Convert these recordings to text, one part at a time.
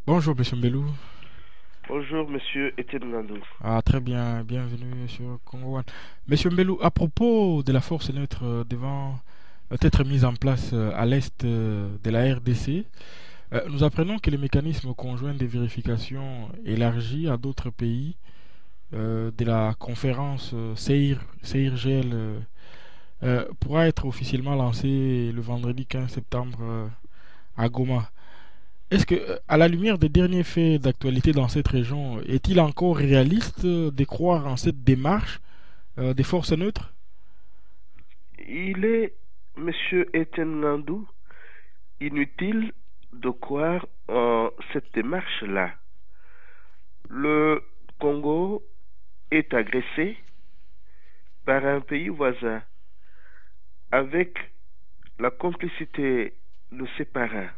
Bonjour, Monsieur Mbelou. Bonjour, monsieur Étienne Nando. Ah, très bien, bienvenue sur Congo One. Monsieur Mbelou, à propos de la force neutre devant être mise en place à l'est de la RDC, nous apprenons que les mécanismes conjoints de vérification élargis à d'autres pays de la conférence CIRGL pourra être officiellement lancé le vendredi 15 septembre à Goma. Est-ce que, à la lumière des derniers faits d'actualité dans cette région, est-il encore réaliste de croire en cette démarche des forces neutres? Il est, monsieur Étienne Nandou, inutile de croire en cette démarche-là. Le Congo est agressé par un pays voisin avec la complicité de ses parrains.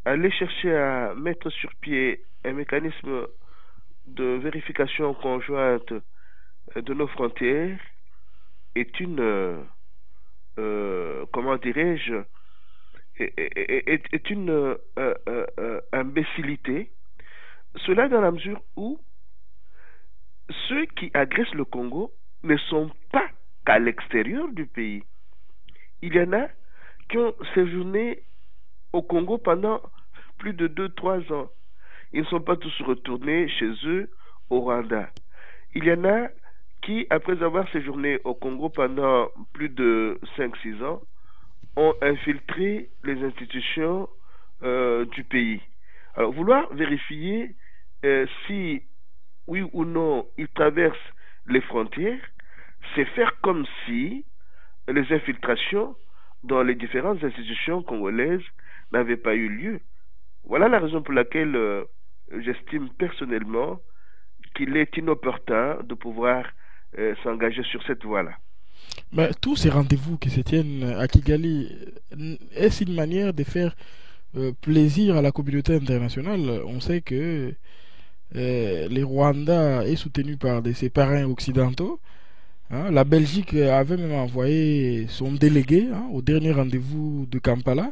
Aller chercher à mettre sur pied un mécanisme de vérification conjointe de nos frontières est une, comment dirais-je, est une imbécilité. Cela dans la mesure où ceux qui agressent le Congo ne sont pas qu'à l'extérieur du pays. Il y en a qui ont séjourné au Congo pendant plus de 2, 3 ans. Ils ne sont pas tous retournés chez eux au Rwanda. Il y en a qui, après avoir séjourné au Congo pendant plus de 5, 6 ans, ont infiltré les institutions du pays. Alors, vouloir vérifier si, oui ou non, ils traversent les frontières, c'est faire comme si les infiltrations dans les différentes institutions congolaises n'avaient pas eu lieu. Voilà la raison pour laquelle j'estime personnellement qu'il est inopportun de pouvoir s'engager sur cette voie-là. Mais tous ces rendez-vous qui se tiennent à Kigali, est-ce une manière de faire plaisir à la communauté internationale? On sait que le Rwanda est soutenu par ses parrains occidentaux. Hein. La Belgique avait même envoyé son délégué au dernier rendez-vous de Kampala.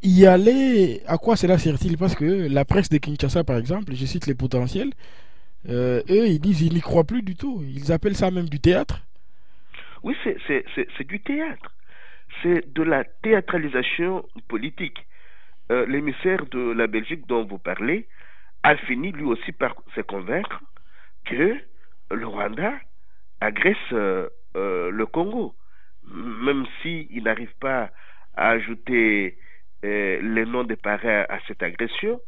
Y aller, à quoi cela sert-il? Parce que la presse de Kinshasa, par exemple, je cite les potentiels, eux, ils disent ils n'y croient plus du tout. Ils appellent ça même du théâtre. Oui, c'est du théâtre. C'est de la théâtralisation politique. L'émissaire de la Belgique dont vous parlez a fini lui aussi par se convaincre que le Rwanda agresse le Congo, même s'il n'arrive pas à ajouter les noms des parrains à cette agression.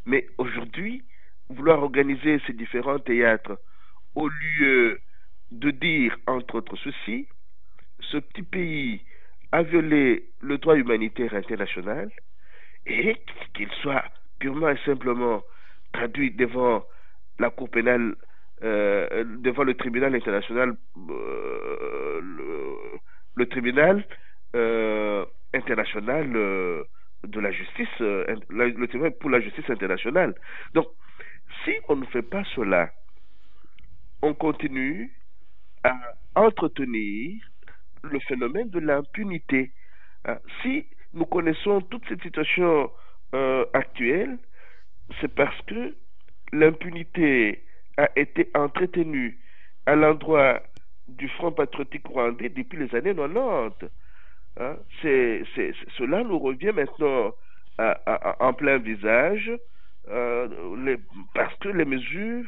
Mais aujourd'hui, vouloir organiser ces différents théâtres au lieu de dire, entre autres ceci, ce petit pays a violé le droit humanitaire international et qu'il soit purement et simplement traduit devant la Cour pénale, devant le tribunal international, le tribunal international de la justice, le tribunal pour la justice internationale. Donc, si on ne fait pas cela, on continue à entretenir le phénomène de l'impunité. Si nous connaissons toute cette situation actuelle, c'est parce que l'impunité a été entretenue à l'endroit du Front patriotique rwandais depuis les années 90. Hein. Cela nous revient maintenant en plein visage parce que les mesures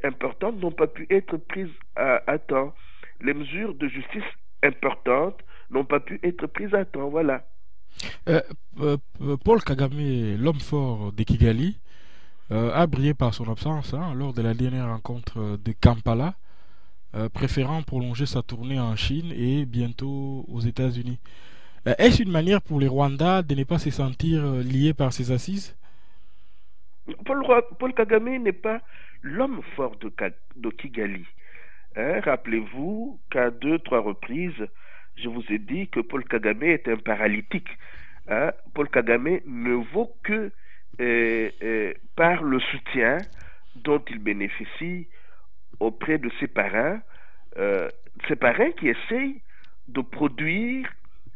importantes n'ont pas pu être prises à temps. Les mesures de justice importantes n'ont pas pu être prises à temps. Voilà. Euh, Paul Kagame, l'homme fort de Kigali, a brillé par son absence lors de la dernière rencontre de Kampala, préférant prolonger sa tournée en Chine et bientôt aux États-Unis. Est-ce une manière pour les Rwandais de ne pas se sentir liés par ces assises? Paul Kagame n'est pas l'homme fort de Kigali. Hein, rappelez-vous qu'à 2, 3 reprises, je vous ai dit que Paul Kagame est un paralytique. Hein. Paul Kagame ne vaut que par le soutien dont il bénéficie auprès de euh, ses parrains qui essayent de produire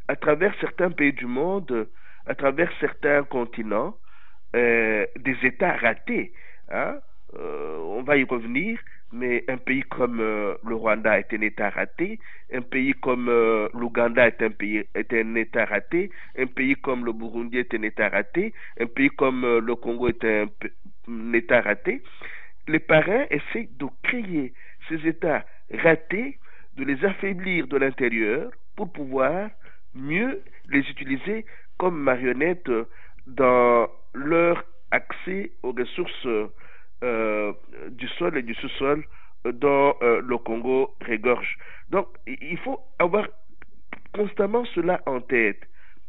à travers certains pays du monde à travers certains continents, des États ratés. Hein. On va y revenir, mais un pays comme le Rwanda est un État raté, un pays comme l'Ouganda est un État raté, un pays comme le Burundi est un État raté, un pays comme le Congo est un État raté. Les parrains essaient de créer ces États ratés, de les affaiblir de l'intérieur pour pouvoir mieux les utiliser comme marionnettes dans leur accès aux ressources du sol et du sous-sol dont le Congo regorge. Donc, il faut avoir constamment cela en tête.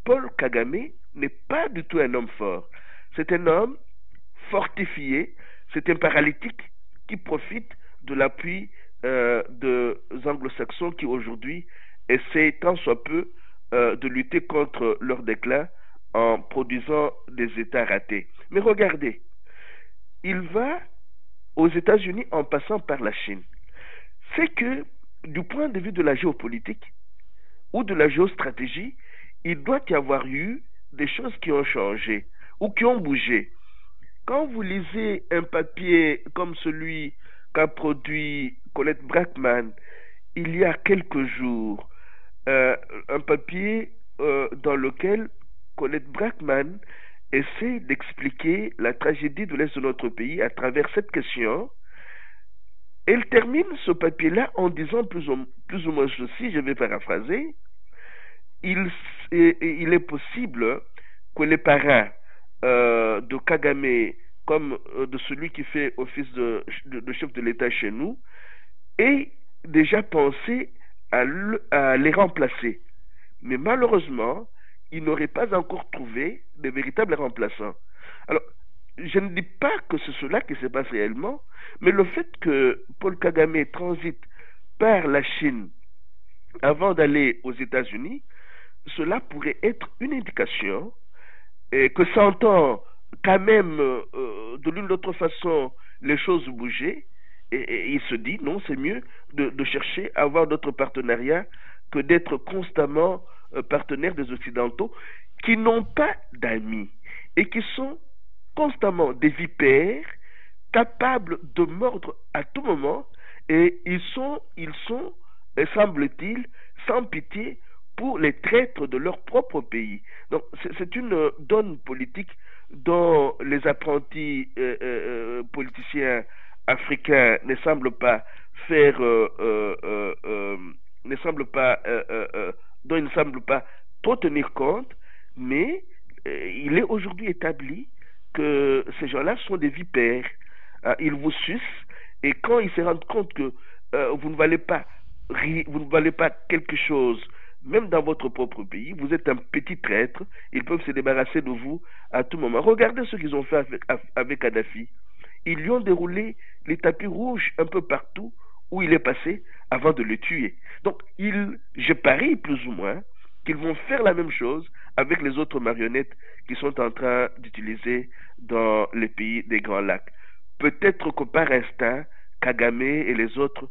Paul Kagame n'est pas du tout un homme fort. C'est un homme fortifié, c'est un paralytique qui profite de l'appui des anglo-saxons qui aujourd'hui essaient tant soit peu de lutter contre leur déclin en produisant des États ratés. Mais regardez, il va aux États-Unis en passant par la Chine. C'est que du point de vue de la géopolitique ou de la géostratégie, il doit y avoir eu des choses qui ont changé ou qui ont bougé. Quand vous lisez un papier comme celui qu'a produit Colette Brackman il y a quelques jours, un papier dans lequel Colette Brackman essaie d'expliquer la tragédie de l'Est de notre pays à travers cette question. Elle termine ce papier-là en disant plus ou moins ceci, je vais paraphraser, il est possible que les parrains de Kagame, comme de celui qui fait office de chef de l'État chez nous, aient déjà pensé à les remplacer. Mais malheureusement, ils n'auraient pas encore trouvé de véritables remplaçants. Alors, je ne dis pas que c'est cela qui se passe réellement, mais le fait que Paul Kagame transite par la Chine avant d'aller aux États-Unis, cela pourrait être une indication que s'entend quand même de l'une ou d'autre façon les choses bouger, et il se dit non, c'est mieux de chercher à avoir d'autres partenariats que d'être constamment partenaires des Occidentaux qui n'ont pas d'amis et qui sont constamment des vipères capables de mordre à tout moment, et ils sont semble-t-il, sans pitié pour les traîtres de leur propre pays. Donc c'est une donne politique dont les apprentis politiciens africains ne semblent pas faire, dont ils ne semblent pas trop tenir compte, mais il est aujourd'hui établi que ces gens-là sont des vipères. Ils vous sucent, et quand ils se rendent compte que vous ne valez pas quelque chose, même dans votre propre pays, vous êtes un petit traître, ils peuvent se débarrasser de vous à tout moment. Regardez ce qu'ils ont fait avec Kadhafi. Ils lui ont déroulé les tapis rouges un peu partout où il est passé avant de le tuer. Donc, je parie plus ou moins qu'ils vont faire la même chose avec les autres marionnettes qu'ils sont en train d'utiliser dans les pays des Grands Lacs. Peut-être que par instinct, Kagame et les autres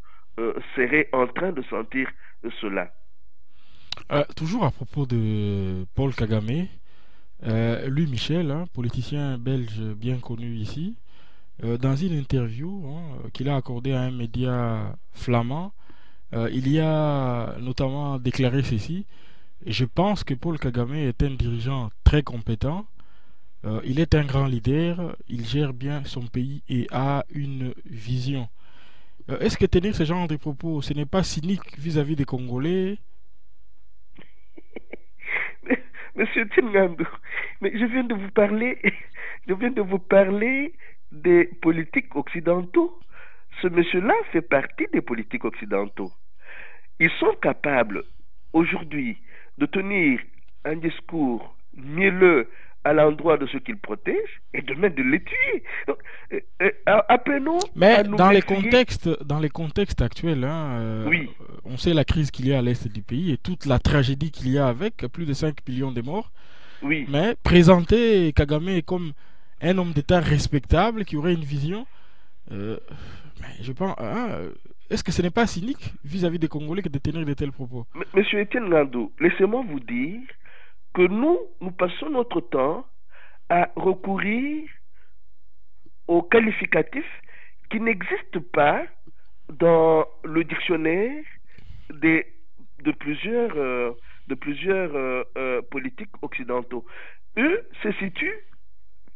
seraient en train de sentir cela. Toujours à propos de Paul Kagame, lui, Michel, politicien belge bien connu ici, dans une interview qu'il a accordée à un média flamand, il y a notamment déclaré ceci: je pense que Paul Kagame est un dirigeant très compétent, il est un grand leader, il gère bien son pays et a une vision. Est-ce que tenir ce genre de propos, ce n'est pas cynique vis-à-vis des Congolais? Monsieur Tshingandou, mais je viens de vous parler des politiques occidentaux. Ce monsieur-là fait partie des politiques occidentaux. Ils sont capables aujourd'hui de tenir un discours mielleux à l'endroit de ceux qu'ils protègent et de même de les tuer. Donc, appelons mais à nous dans les contextes actuels, oui. On sait la crise qu'il y a à l'est du pays et toute la tragédie qu'il y a avec plus de 5 millions de morts. Oui. Mais présenter Kagame comme un homme d'État respectable qui aurait une vision, je pense, est-ce que ce n'est pas cynique vis-à-vis des Congolais que de tenir de tels propos? Monsieur Etienne Ngandou, laissez-moi vous dire que nous passons notre temps à recourir aux qualificatifs qui n'existent pas dans le dictionnaire de plusieurs politiques occidentaux. Eux se situent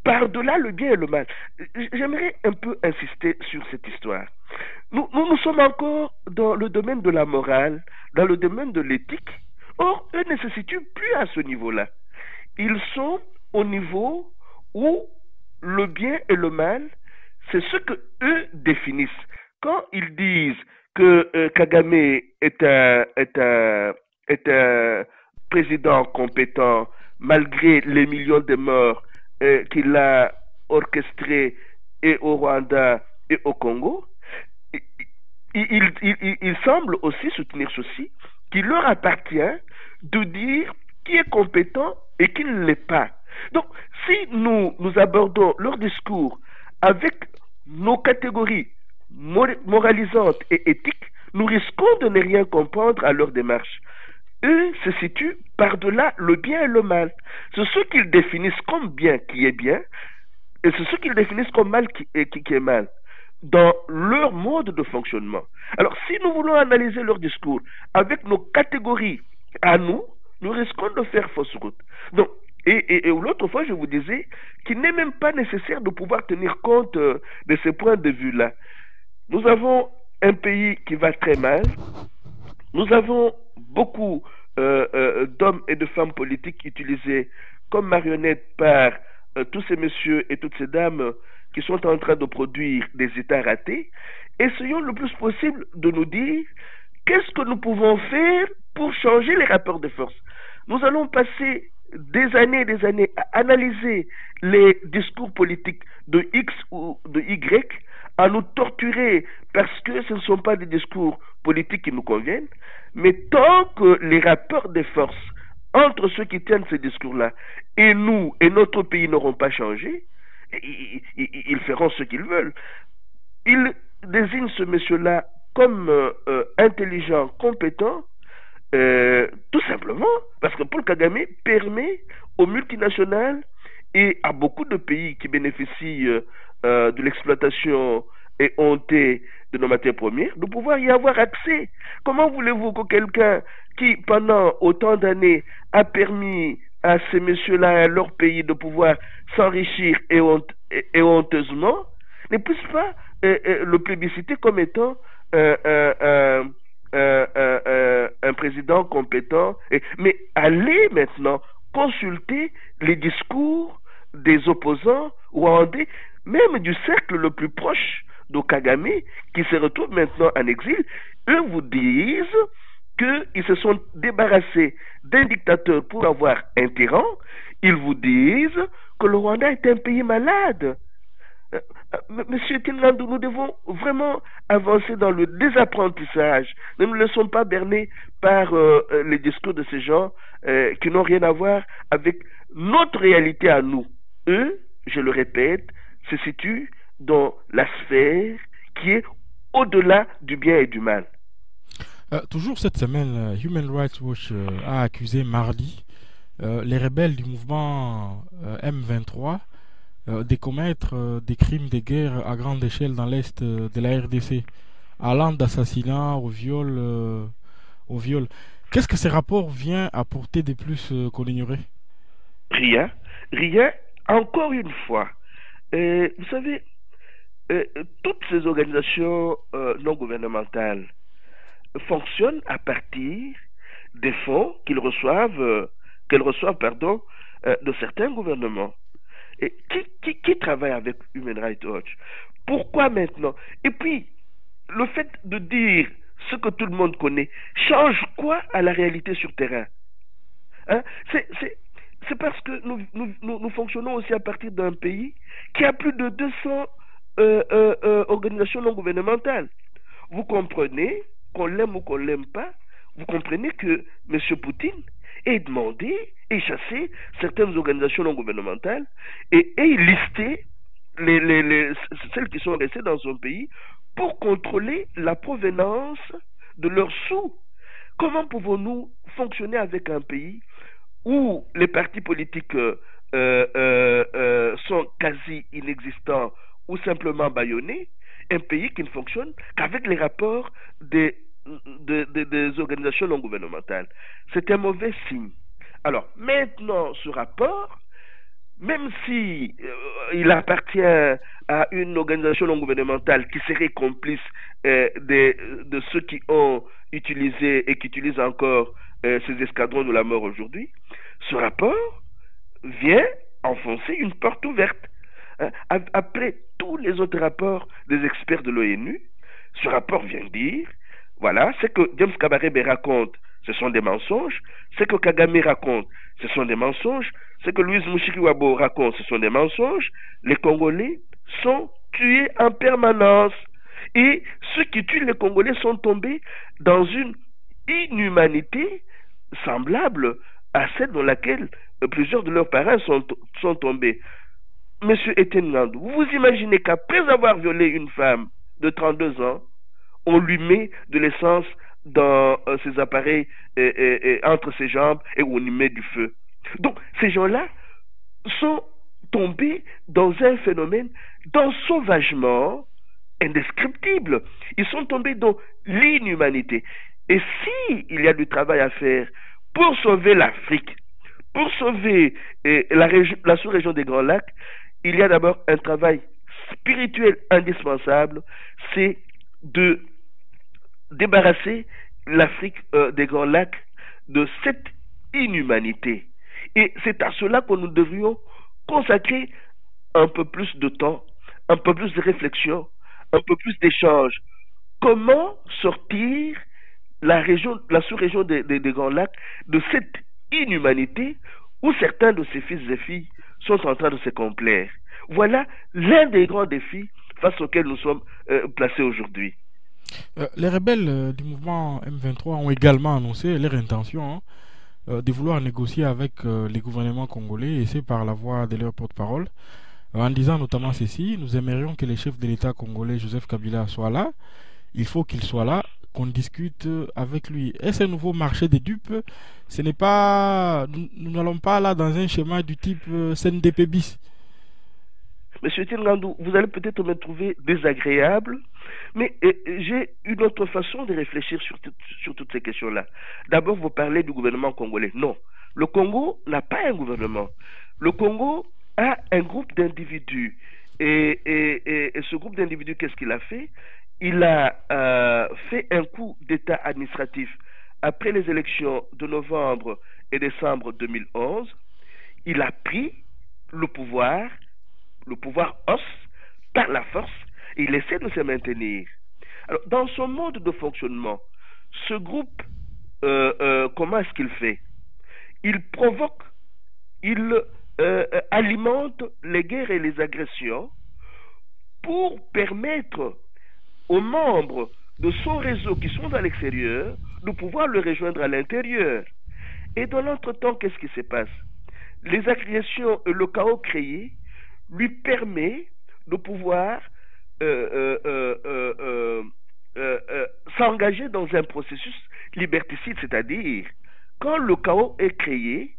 par-delà le bien et le mal. J'aimerais un peu insister sur cette histoire. Nous sommes encore dans le domaine de la morale, dans le domaine de l'éthique. Or, eux ne se situent plus à ce niveau-là. Ils sont au niveau où le bien et le mal, c'est ce que eux définissent. Quand ils disent que Kagame est un président compétent malgré les millions de morts qu'il a orchestrés et au Rwanda et au Congo, il semble aussi soutenir ceci, qu'il leur appartient de dire qui est compétent et qui ne l'est pas. Donc, si nous abordons leur discours avec nos catégories moralisantes et éthiques, nous risquons de ne rien comprendre à leur démarche. Eux se situent par-delà le bien et le mal. C'est ce qu'ils définissent comme bien qui est bien, et c'est ce qu'ils définissent comme mal qui est mal, dans leur mode de fonctionnement. Alors, si nous voulons analyser leur discours avec nos catégories à nous, nous risquons de faire fausse route. Donc, et l'autre fois, je vous disais qu'il n'est même pas nécessaire de pouvoir tenir compte de ces points de vue-là. Nous avons un pays qui va très mal. Nous avons beaucoup d'hommes et de femmes politiques utilisés comme marionnettes par tous ces messieurs et toutes ces dames qui sont en train de produire des États ratés. Essayons le plus possible de nous dire qu'est-ce que nous pouvons faire pour changer les rapports de force. Nous allons passer des années et des années à analyser les discours politiques de X ou de Y, à nous torturer parce que ce ne sont pas des discours politiques qui nous conviennent, mais tant que les rapports de force entre ceux qui tiennent ces discours-là et nous et notre pays n'auront pas changé, ils feront ce qu'ils veulent. Ils désignent ce monsieur-là comme intelligent, compétent, tout simplement parce que Paul Kagame permet aux multinationales et à beaucoup de pays qui bénéficient de l'exploitation et hontée de nos matières premières, de pouvoir y avoir accès. Comment voulez-vous que quelqu'un qui, pendant autant d'années, a permis à ces messieurs-là et à leur pays de pouvoir s'enrichir et honteusement, ne puisse pas le plébisciter comme étant un président compétent, mais allez maintenant consulter les discours des opposants rwandais, même du cercle le plus proche de Kagame, qui se retrouve maintenant en exil. Eux vous disent qu'ils se sont débarrassés d'un dictateur pour avoir un tyran. Ils vous disent que le Rwanda est un pays malade. Monsieur Tinlandou, nous devons vraiment avancer dans le désapprentissage. Ne nous laissons pas berner par les discours de ces gens qui n'ont rien à voir avec notre réalité à nous. Eux, je le répète, se situent dans la sphère qui est au-delà du bien et du mal. Toujours cette semaine, Human Rights Watch a accusé mardi les rebelles du mouvement M23 de commettre des crimes de guerre à grande échelle dans l'est de la RDC, allant d'assassinats au viol. Qu'est-ce que ces rapports viennent apporter de plus qu'on ignorait? Rien. Encore une fois, vous savez, toutes ces organisations non gouvernementales fonctionnent à partir des fonds qu'elles reçoivent, de certains gouvernements. Et qui travaille avec Human Rights Watch? Pourquoi maintenant? Et puis, le fait de dire ce que tout le monde connaît change quoi à la réalité sur terrain? Hein? C'est parce que nous fonctionnons aussi à partir d'un pays qui a plus de 200 organisations non gouvernementales. Vous comprenez, qu'on l'aime ou qu'on l'aime pas, vous comprenez que M. Poutine ait demandé et chassé certaines organisations non gouvernementales et listé celles qui sont restées dans son pays pour contrôler la provenance de leurs sous. Comment pouvons-nous fonctionner avec un pays où les partis politiques sont quasi inexistants ou simplement bâillonnés, un pays qui ne fonctionne qu'avec les rapports des organisations non gouvernementales. C'est un mauvais signe. Alors, maintenant, ce rapport, même si il appartient à une organisation non gouvernementale qui serait complice de ceux qui ont utilisé et qui utilisent encore ces escadrons de la mort aujourd'hui, ce rapport vient enfoncer une porte ouverte. Après tous les autres rapports des experts de l'ONU, ce rapport vient dire, voilà, ce que James Kabarebe raconte, ce sont des mensonges, ce que Kagame raconte, ce sont des mensonges, ce que Louise Mushikiwabo raconte, ce sont des mensonges. Les Congolais sont tués en permanence. Et ceux qui tuent les Congolais sont tombés dans une inhumanité semblable à celle dans laquelle plusieurs de leurs parents sont tombés. Monsieur Etienne Ngandou, vous imaginez qu'après avoir violé une femme de 32 ans, on lui met de l'essence dans ses appareils entre ses jambes et on y met du feu. Donc ces gens-là sont tombés dans un phénomène d'ensauvagement indescriptible. Ils sont tombés dans l'inhumanité. Et si il y a du travail à faire pour sauver l'Afrique, pour sauver la sous-région des Grands Lacs, il y a d'abord un travail spirituel indispensable, c'est de débarrasser l'Afrique des Grands Lacs de cette inhumanité. Et c'est à cela que nous devrions consacrer un peu plus de temps, un peu plus de réflexion, un peu plus d'échange. Comment sortir la sous-région des Grands Lacs de cette inhumanité où certains de ses fils et filles sont en train de se complaire. Voilà l'un des grands défis face auxquels nous sommes placés aujourd'hui. Les rebelles du mouvement M23 ont également annoncé leur intention de vouloir négocier avec les gouvernements congolais, et c'est par la voix de leur porte-parole, en disant notamment ceci: nous aimerions que le chef de l'État congolais, Joseph Kabila, soit là. Il faut qu'il soit là, qu'on discute avec lui. Est-ce un nouveau marché des dupes? Ce n'est pas... Nous n'allons pas là dans un schéma du type CNDP bis. Monsieur Tingandou, vous allez peut-être me trouver désagréable, mais j'ai une autre façon de réfléchir sur toutes ces questions-là. D'abord, vous parlez du gouvernement congolais. Non, le Congo n'a pas un gouvernement. Le Congo a un groupe d'individus. Et ce groupe d'individus, qu'est-ce qu'il a fait? Il a fait un coup d'État administratif après les élections de novembre et décembre 2011. Il a pris le pouvoir os, par la force, et il essaie de se maintenir. Alors, dans son mode de fonctionnement, ce groupe, comment est-ce qu'il fait? Il provoque, il alimente les guerres et les agressions pour permettre aux membres de son réseau qui sont à l'extérieur de pouvoir le rejoindre à l'intérieur. Et dans l'entretemps, qu'est-ce qui se passe? Les agressions et le chaos créé lui permet de pouvoir s'engager dans un processus liberticide, c'est-à-dire quand le chaos est créé,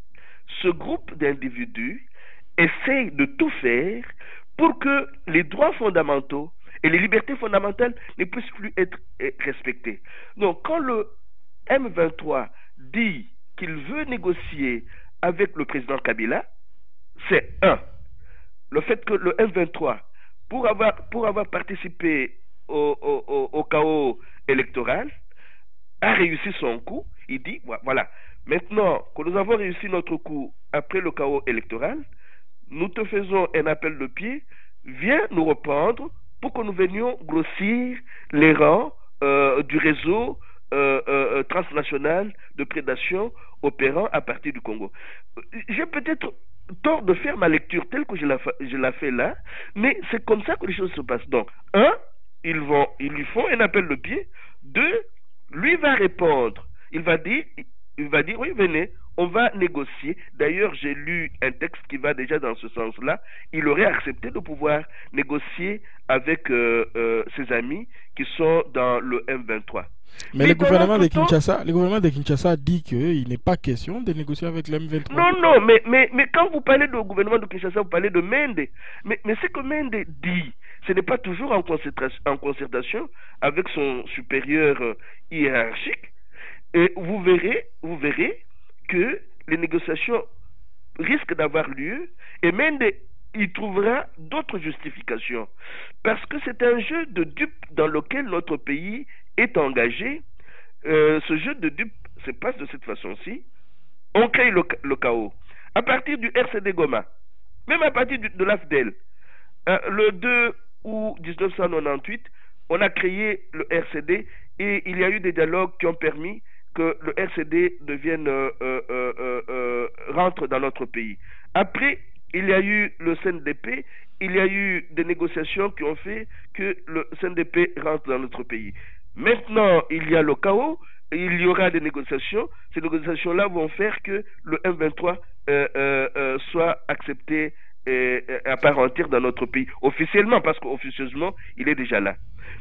ce groupe d'individus essaye de tout faire pour que les droits fondamentaux et les libertés fondamentales ne puissent plus être respectées. Donc quand le M23 dit qu'il veut négocier avec le président Kabila, c'est le fait que le M23, pour avoir participé au chaos électoral, a réussi son coup. Il dit, voilà, maintenant que nous avons réussi notre coup après le chaos électoral, nous te faisons un appel de pied, viens nous reprendre pour que nous venions grossir les rangs du réseau transnational de prédation opérant à partir du Congo. J'ai peut-être tort de faire ma lecture telle que je la fais là, mais c'est comme ça que les choses se passent. Donc, ils lui font un appel de pied. 2, lui va répondre. Il va dire, oui, venez, on va négocier. D'ailleurs, j'ai lu un texte qui va déjà dans ce sens-là. Il aurait accepté de pouvoir négocier avec ses amis qui sont dans le M23. Mais Mais dans l'entretemps, Le gouvernement de Kinshasa dit qu'il n'est pas question de négocier avec l'M23. non, non, mais quand vous parlez du gouvernement de Kinshasa, vous parlez de Mende. Mais ce que Mende dit, ce n'est pas toujours en concertation avec son supérieur hiérarchique. Et vous verrez que les négociations risquent d'avoir lieu et Mende y trouvera d'autres justifications. Parce que c'est un jeu de dupes dans lequel notre pays est engagé. Ce jeu de dupes se passe de cette façon-ci. On crée le chaos. À partir du RCD Goma, même à partir de l'AFDEL, le 2 août 1998, on a créé le RCD et il y a eu des dialogues qui ont permis que le RCD rentre dans notre pays. Après, il y a eu le CNDP, il y a eu des négociations qui ont fait que le CNDP rentre dans notre pays. Maintenant, il y a le chaos, il y aura des négociations. Ces négociations-là vont faire que le M23 soit accepté à part entière dans notre pays, officiellement, parce qu'officieusement, il est déjà là.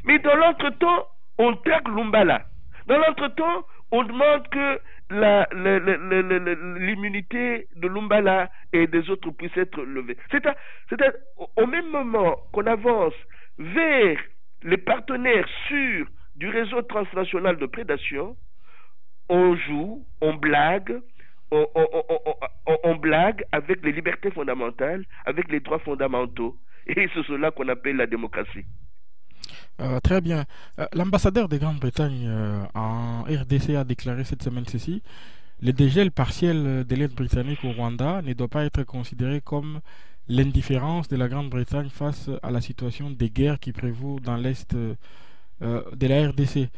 Mais dans l'entretemps, on tague Lumbala. Dans l'entretemps, on demande que l'immunité de Lumbala et des autres puisse être levée. C'est-à-dire, au même moment qu'on avance vers les partenaires sûrs du réseau transnational de prédation, on joue, on blague, on blague avec les libertés fondamentales, avec les droits fondamentaux. Et c'est cela qu'on appelle la démocratie. Très bien. L'ambassadeur de Grande-Bretagne en RDC a déclaré cette semaine ceci: le dégel partiel de l'aide britannique au Rwanda ne doit pas être considéré comme l'indifférence de la Grande-Bretagne face à la situation de guerre qui prévaut dans l'est de la RDC.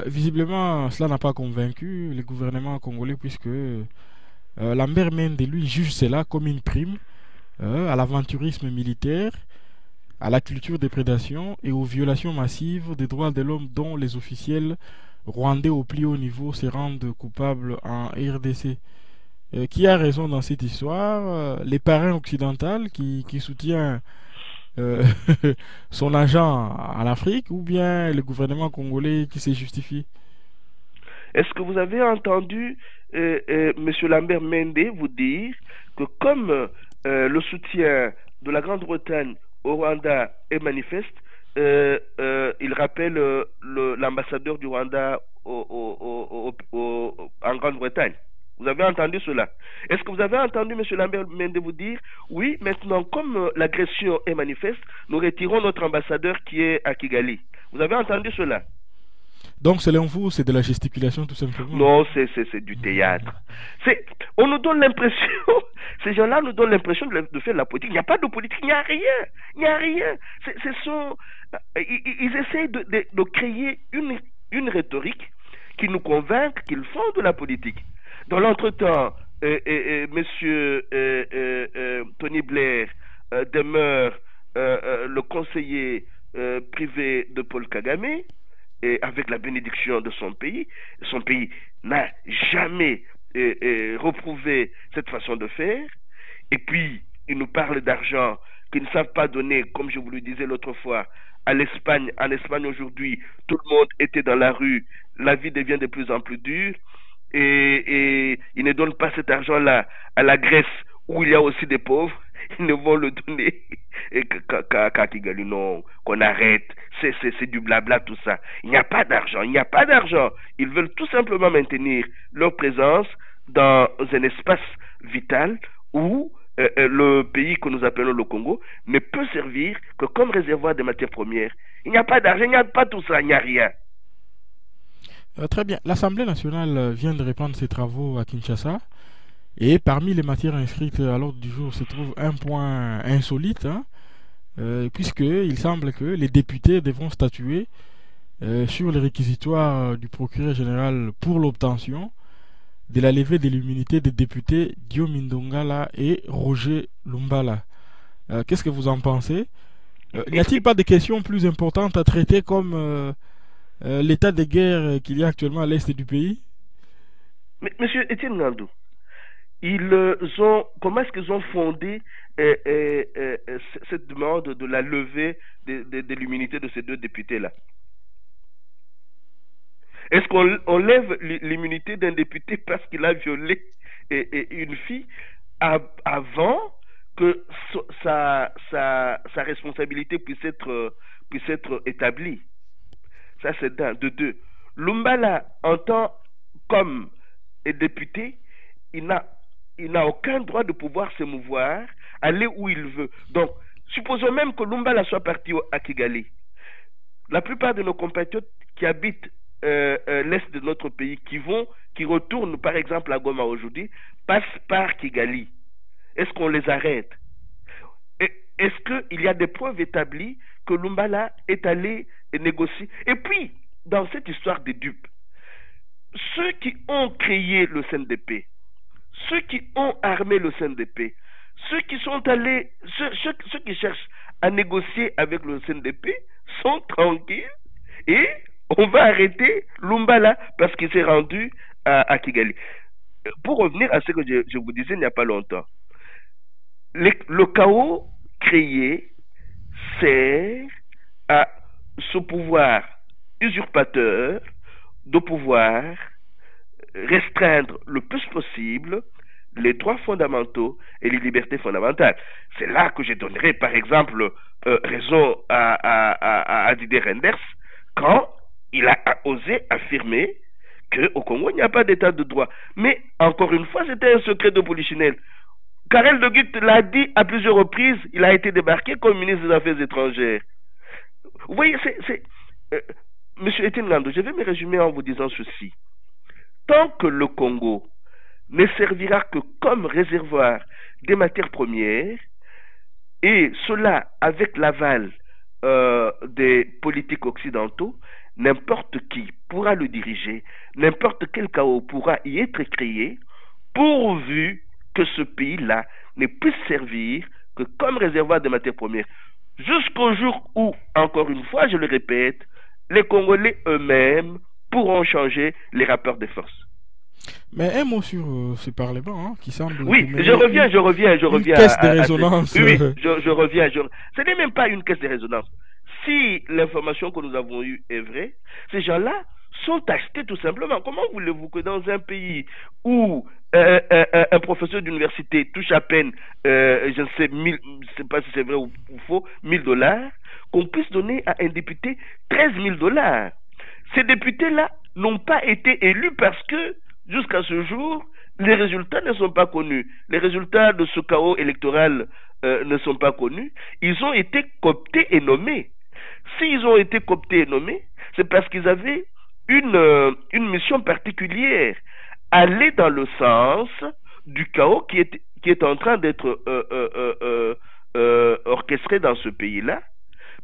Visiblement, cela n'a pas convaincu le gouvernement congolais puisque Lambert Mende, lui, juge cela comme une prime à l'aventurisme militaire, à la culture des prédations et aux violations massives des droits de l'homme dont les officiels rwandais au plus haut niveau se rendent coupables en RDC. Qui a raison dans cette histoire? Les parrains occidentaux qui soutiennent euh, son agent en Afrique ou bien le gouvernement congolais qui se justifie? Est-ce que vous avez entendu M. Lambert Mende vous dire que comme le soutien de la Grande-Bretagne au Rwanda est manifeste, il rappelle l'ambassadeur du Rwanda en Grande-Bretagne? Vous avez entendu cela? Est-ce que vous avez entendu M. Lambert Mende vous dire oui, maintenant, comme l'agression est manifeste, nous retirons notre ambassadeur qui est à Kigali? Vous avez entendu cela? Donc, selon vous, c'est de la gesticulation tout simplement? Non, c'est du théâtre. On nous donne l'impression, ces gens-là nous donnent l'impression de faire de la politique. Il n'y a pas de politique, il n'y a rien. Il n'y a rien. Ils essayent de créer une rhétorique qui nous convainc qu'ils font de la politique. Dans l'entretemps, monsieur Tony Blair demeure le conseiller privé de Paul Kagame, et avec la bénédiction de son pays n'a jamais reprouvé cette façon de faire. Et puis, ils nous parlent d'argent qu'ils ne savent pas donner, comme je vous le disais l'autre fois, à l'Espagne. En Espagne aujourd'hui, tout le monde était dans la rue, la vie devient de plus en plus dure, et ils ne donnent pas cet argent-là à la Grèce, où il y a aussi des pauvres. Ils ne vont le donner qu'à Kigali. Non, qu'on arrête, c'est du blabla tout ça. Il n'y a pas d'argent, il n'y a pas d'argent. Ils veulent tout simplement maintenir leur présence dans un espace vital où le pays que nous appelons le Congo ne peut servir que comme réservoir de matières premières. Il n'y a pas d'argent, il n'y a pas tout ça, il n'y a rien. Très bien. L'Assemblée nationale vient de reprendre ses travaux à Kinshasa. Et parmi les matières inscrites à l'ordre du jour se trouve un point insolite, hein, puisqu'il semble que les députés devront statuer sur les réquisitoires du procureur général pour l'obtention de la levée de l'immunité des députés Guillaume Ndongala et Roger Lumbala. Qu'est-ce que vous en pensez? N'y a-t-il pas de questions plus importantes à traiter comme l'état de guerre qu'il y a actuellement à l'est du pays? Mais, monsieur Étienne Ngandou, comment est-ce qu'ils ont fondé cette demande de la levée de l'immunité de ces deux députés-là? Est-ce qu'on lève l'immunité d'un député parce qu'il a violé une fille avant que sa responsabilité puisse être établie? Ça, c'est d'un. De deux. Lumbala, en tant comme député, il n'a aucun droit de pouvoir se mouvoir, aller où il veut. Donc, supposons même que Lumbala soit parti à Kigali. La plupart de nos compatriotes qui habitent l'est de notre pays, qui retournent par exemple à Goma aujourd'hui, passent par Kigali. Est-ce qu'on les arrête? Est-ce qu'il y a des preuves établies que Lumbala est allé négocier? Et puis, dans cette histoire des dupes, ceux qui ont créé le CNDP, ceux qui ont armé le CNDP, ceux qui sont allés, ceux qui cherchent à négocier avec le CNDP sont tranquilles et on va arrêter Lumbala parce qu'il s'est rendu à Kigali. Pour revenir à ce que je vous disais il n'y a pas longtemps, le chaos créé sert à ce pouvoir usurpateur de pouvoir restreindre le plus possible les droits fondamentaux et les libertés fondamentales. C'est là que je donnerai par exemple raison à Didier Reynders quand il a osé affirmer qu'au Congo il n'y a pas d'état de droit. Mais encore une fois, c'était un secret de polichinelle. Karel de Gucht l'a dit à plusieurs reprises, il a été débarqué comme ministre des Affaires étrangères. Vous voyez, Monsieur Etienne Ngando, je vais me résumer en vous disant ceci. Tant que le Congo ne servira que comme réservoir des matières premières, et cela avec l'aval des politiques occidentaux, n'importe qui pourra le diriger, n'importe quel chaos pourra y être créé, pourvu que ce pays-là ne puisse servir que comme réservoir de matières premières. Jusqu'au jour où, encore une fois, je le répète, les Congolais eux-mêmes pourront changer les rapports de force. Mais un mot sur ce parlement qui semble... Oui, je reviens. Une caisse de résonance. Oui, je reviens. Ce n'est même pas une caisse de résonance. Si l'information que nous avons eue est vraie, ces gens-là sont achetés tout simplement. Comment voulez-vous que dans un pays où un professeur d'université touche à peine, je ne sais pas si c'est vrai ou faux, $1000, qu'on puisse donner à un député $13 000? Ces députés-là n'ont pas été élus parce que, jusqu'à ce jour, les résultats ne sont pas connus. Les résultats de ce chaos électoral ne sont pas connus. Ils ont été cooptés et nommés. S'ils ont été cooptés et nommés, c'est parce qu'ils avaient une mission particulière, aller dans le sens du chaos qui est en train d'être orchestré dans ce pays-là,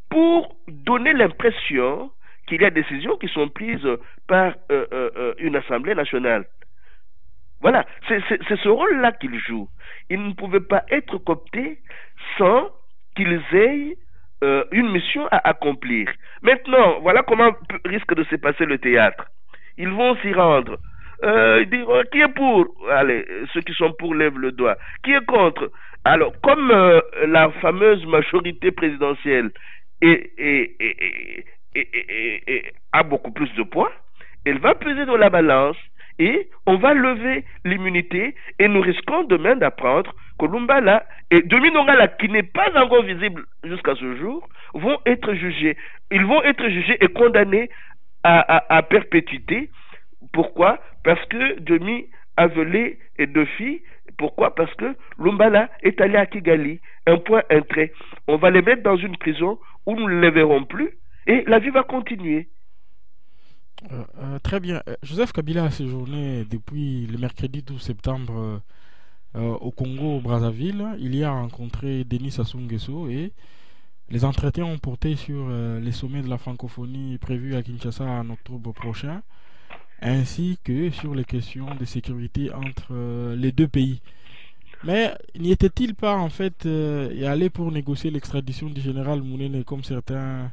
pour donner l'impression qu'il y a des décisions qui sont prises par une Assemblée nationale. Voilà, c'est ce rôle-là qu'ils jouent. Ils ne pouvaient pas être cooptés sans qu'ils aient une mission à accomplir. Maintenant, voilà comment risque de se passer le théâtre. Ils vont s'y rendre. Ils diront, qui est pour? Allez, ceux qui sont pour lèvent le doigt. Qui est contre? Alors, comme la fameuse majorité présidentielle a beaucoup plus de poids, elle va peser dans la balance et on va lever l'immunité et nous risquons demain d'apprendre que Lumbala et Denis Nongala, qui n'est pas encore visible jusqu'à ce jour, vont être jugés. Ils vont être jugés et condamnés à perpétuité. Pourquoi? Parce que Denis a violé 2 filles. Pourquoi? Parce que Lumbala est allé à Kigali. Un point, un trait. On va les mettre dans une prison où nous ne les verrons plus et la vie va continuer. Très bien. Joseph Kabila a séjourné depuis le mercredi 12 septembre au Congo, au Brazzaville. Il y a rencontré Denis Sassou Nguesso et les entretiens ont porté sur les sommets de la francophonie prévus à Kinshasa en octobre prochain, ainsi que sur les questions de sécurité entre les deux pays. Mais n'y était-il pas en fait y aller pour négocier l'extradition du général Mounene comme certains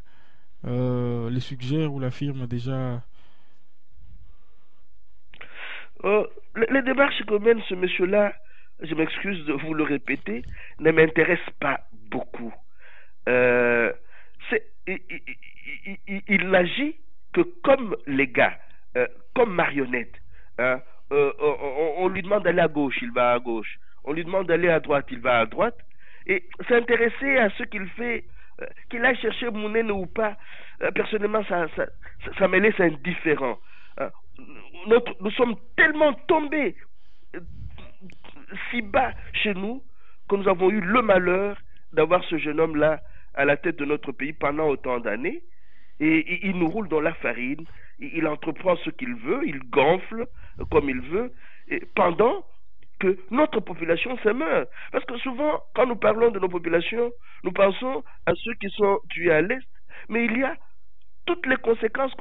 les suggèrent ou l'affirment déjà? Les démarches que mène ce monsieur-là, je m'excuse de vous le répéter, ne m'intéressent pas beaucoup. Il agit que comme les gars comme marionnette. Hein. On lui demande d'aller à gauche, il va à gauche. On lui demande d'aller à droite, il va à droite. Et s'intéresser à ce qu'il fait, qu'il aille chercher Mounene ou pas, personnellement, ça me laisse indifférent. Nous sommes tellement tombés si bas chez nous que nous avons eu le malheur d'avoir ce jeune homme-là à la tête de notre pays pendant autant d'années. Et il nous roule dans la farine, il entreprend ce qu'il veut, il gonfle comme il veut, et pendant que notre population se meurt. Parce que souvent, quand nous parlons de nos populations, nous pensons à ceux qui sont tués à l'Est, mais il y a toutes les conséquences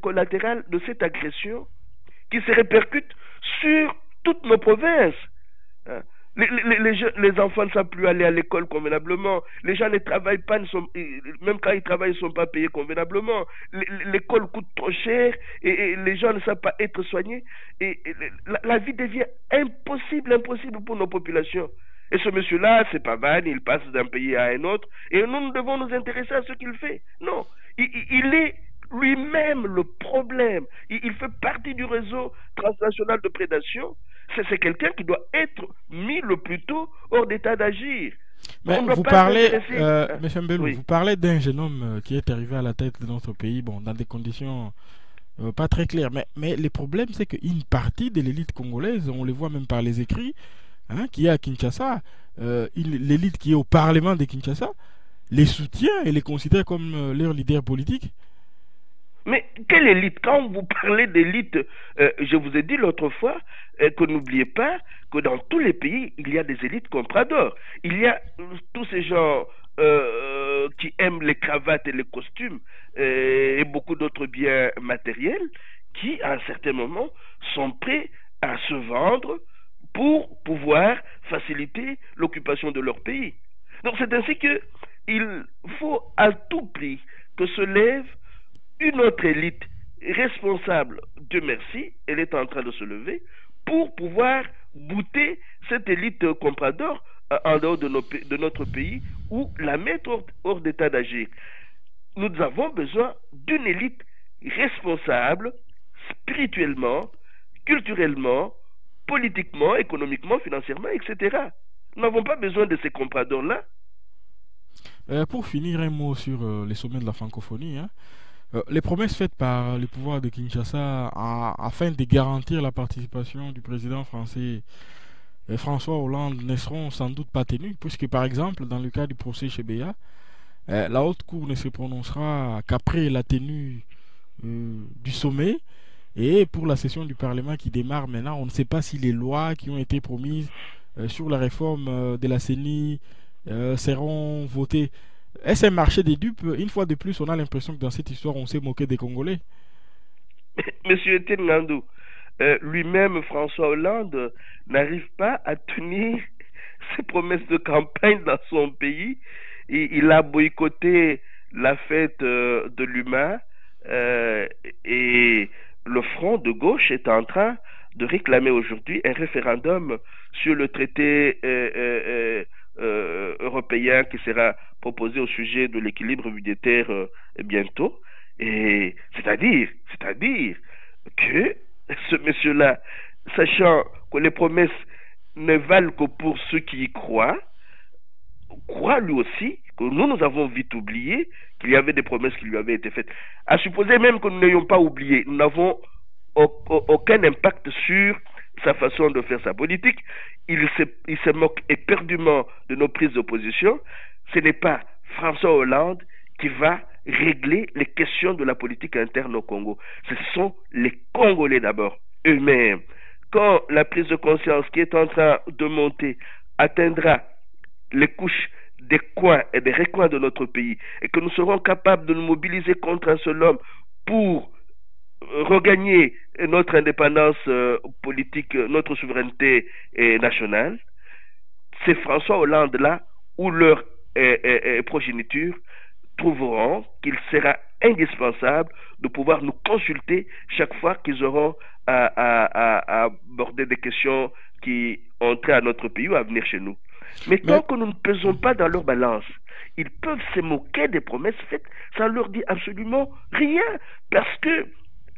collatérales de cette agression qui se répercutent sur toutes nos provinces. Les enfants ne savent plus aller à l'école convenablement. Les gens ne travaillent pas, même quand ils travaillent, ils ne sont pas payés convenablement. L'école coûte trop cher et les gens ne savent pas être soignés. Et la vie devient impossible pour nos populations. Et ce monsieur-là, c'est pas mal, il passe d'un pays à un autre. Et nous devons nous intéresser à ce qu'il fait. Non, il est lui-même le problème. Il fait partie du réseau transnational de prédation. C'est quelqu'un qui doit être mis le plus tôt hors d'état d'agir. Mais vous parlez, M. Mbelou, oui. Vous parlez d'un jeune homme qui est arrivé à la tête de notre pays, bon, dans des conditions pas très claires. Mais le problème, c'est qu'une partie de l'élite congolaise, on les voit même par les écrits, hein, qui est à Kinshasa, l'élite qui est au Parlement de Kinshasa, les soutient et les considère comme leur leader politique. Mais quelle élite? Quand vous parlez d'élite, je vous ai dit l'autre fois que n'oubliez pas que dans tous les pays, il y a des élites compradors. Il y a tous ces gens qui aiment les cravates et les costumes et beaucoup d'autres biens matériels qui, à un certain moment, sont prêts à se vendre pour pouvoir faciliter l'occupation de leur pays. Donc c'est ainsi qu'il faut à tout prix que se lève une autre élite responsable, Dieu merci, elle est en train de se lever pour pouvoir bouter cette élite comprador en dehors de notre pays ou la mettre hors d'état d'agir. Nous avons besoin d'une élite responsable spirituellement, culturellement, politiquement, économiquement, financièrement, etc. Nous n'avons pas besoin de ces compradors-là. Pour finir, un mot sur les sommets de la francophonie, hein. Les promesses faites par les pouvoirs de Kinshasa afin de garantir la participation du président français François Hollande ne seront sans doute pas tenues, puisque par exemple, dans le cas du procès Chebeya, la haute cour ne se prononcera qu'après la tenue du sommet, et pour la session du Parlement qui démarre maintenant, on ne sait pas si les lois qui ont été promises sur la réforme de la CENI seront votées. Est-ce un marché des dupes? Une fois de plus, on a l'impression que dans cette histoire, on s'est moqué des Congolais. Monsieur Etienne Ngandou, lui-même, François Hollande, n'arrive pas à tenir ses promesses de campagne dans son pays. Il a boycotté la fête de l'humain et le front de gauche est en train de réclamer aujourd'hui un référendum sur le traité européen qui sera proposé au sujet de l'équilibre budgétaire bientôt. Et c'est-à-dire que ce monsieur-là, sachant que les promesses ne valent que pour ceux qui y croient lui aussi que nous avons vite oublié qu'il y avait des promesses qui lui avaient été faites. À supposer même que nous n'ayons pas oublié, nous n'avons aucun impact sur sa façon de faire sa politique. Il se moque éperdument de nos prises d'opposition. Ce n'est pas François Hollande qui va régler les questions de la politique interne au Congo. Ce sont les Congolais d'abord, eux-mêmes. Quand la prise de conscience qui est en train de monter atteindra les couches des coins et des recoins de notre pays et que nous serons capables de nous mobiliser contre un seul homme pour regagner notre indépendance politique, notre souveraineté nationale, c'est François Hollande là où leur progéniture trouveront qu'il sera indispensable de pouvoir nous consulter chaque fois qu'ils auront à aborder des questions qui ont trait à notre pays ou à venir chez nous. Mais tant que nous ne pesons pas dans leur balance, ils peuvent se moquer des promesses faites, ça ne leur dit absolument rien, parce que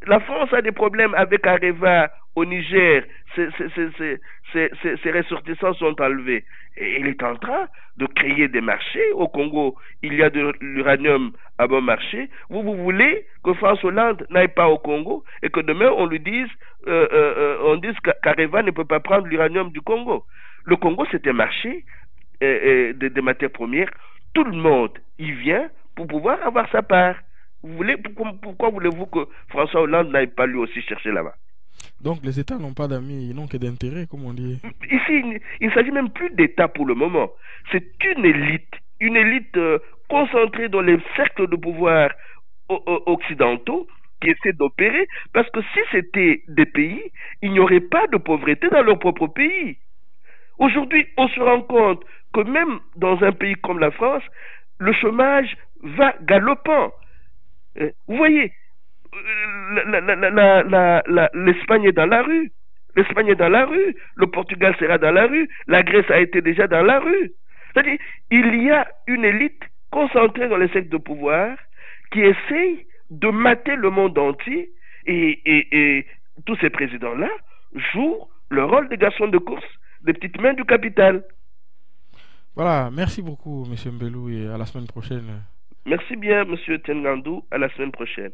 La France a des problèmes avec Areva au Niger. Ses ressortissants sont enlevés. Et il est en train de créer des marchés. Au Congo, il y a de l'uranium à bon marché. Vous voulez que François Hollande n'aille pas au Congo et que demain on lui dise, qu'Areva ne peut pas prendre l'uranium du Congo. Le Congo, c'est un marché des matières premières. Tout le monde y vient pour pouvoir avoir sa part. Pourquoi voulez-vous que François Hollande n'aille pas lui aussi chercher là-bas? Donc les États n'ont pas d'amis, ils n'ont que d'intérêts, comme on dit. Ici, il ne s'agit même plus d'État pour le moment. C'est une élite concentrée dans les cercles de pouvoir occidentaux qui essaie d'opérer, parce que si c'était des pays, il n'y aurait pas de pauvreté dans leur propre pays. Aujourd'hui, on se rend compte que même dans un pays comme la France, le chômage va galopant. Vous voyez, l'Espagne est dans la rue. L'Espagne est dans la rue. Le Portugal sera dans la rue. La Grèce a été déjà dans la rue. C'est-à-dire, il y a une élite concentrée dans les cercles de pouvoir qui essaye de mater le monde entier, et tous ces présidents-là jouent le rôle des garçons de course, des petites mains du capital. Voilà, merci beaucoup, M. Mbelou, et à la semaine prochaine. Merci bien, M. Tengandou. À la semaine prochaine.